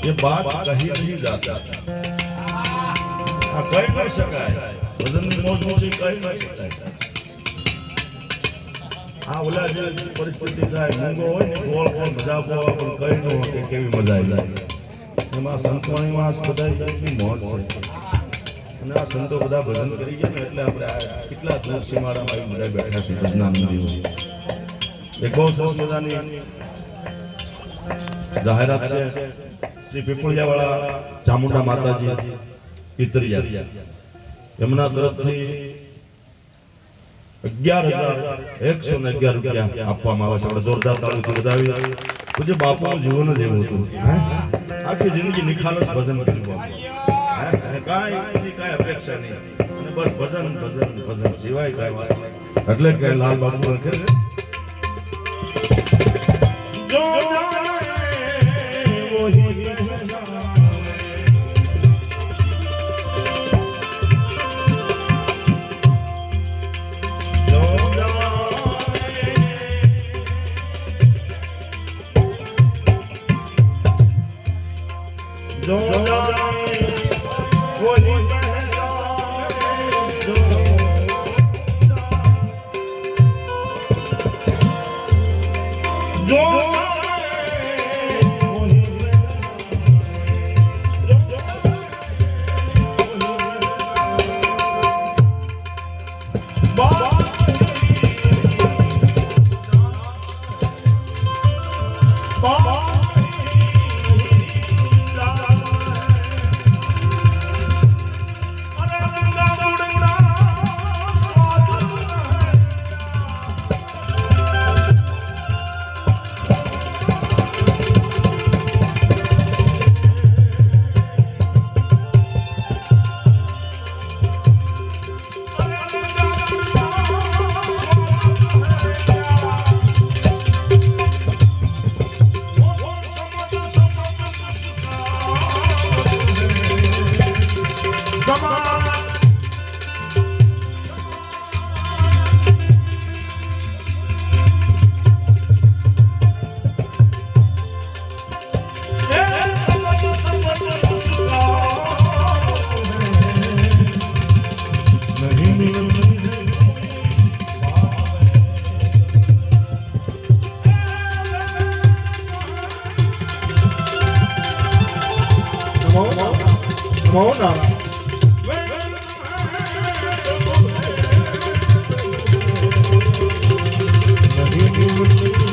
ये बात कही नहीं जाता कही नहीं शकाय भजन मौज मस्ती कही नहीं शकाय हाँ ओला जे परिस्थिति થાય મૂંગો હોય ને ગોળ ગોળ મજાકો પણ કઈ ન હોય કે કેવી મજા આવી જાય એમાં સંતવાણીમાં બધાય કેટલી મોજ છે અને આ સંતો બધા ભજન કરી ગયા ને એટલે આપણે કેટલા દૂર સીમાડામાં આવી બધા બેઠા છે ભજના મંદિરો એક બહુ સરસ મજાની જાહેરાત છે શ્રી પીપળિયાવાળા ચામુંડા માતાજી પિતરિયા એમના તરફથી 11,111 રૂપિયા આપવામાં આવે છે આપણે જોરદાર તાળીથી વધાવી પૂજ્ય બાપુનું જીવન જ એવું હતું આખી જિંદગી નિખાલસ ભજન કર્યું કાંઈ અપેક્ષા નહીં અને બસ ભજન ભજન ભજન સિવાય કાંઈ એટલે કે લાલ બાપુ લખે જો Mona. Não,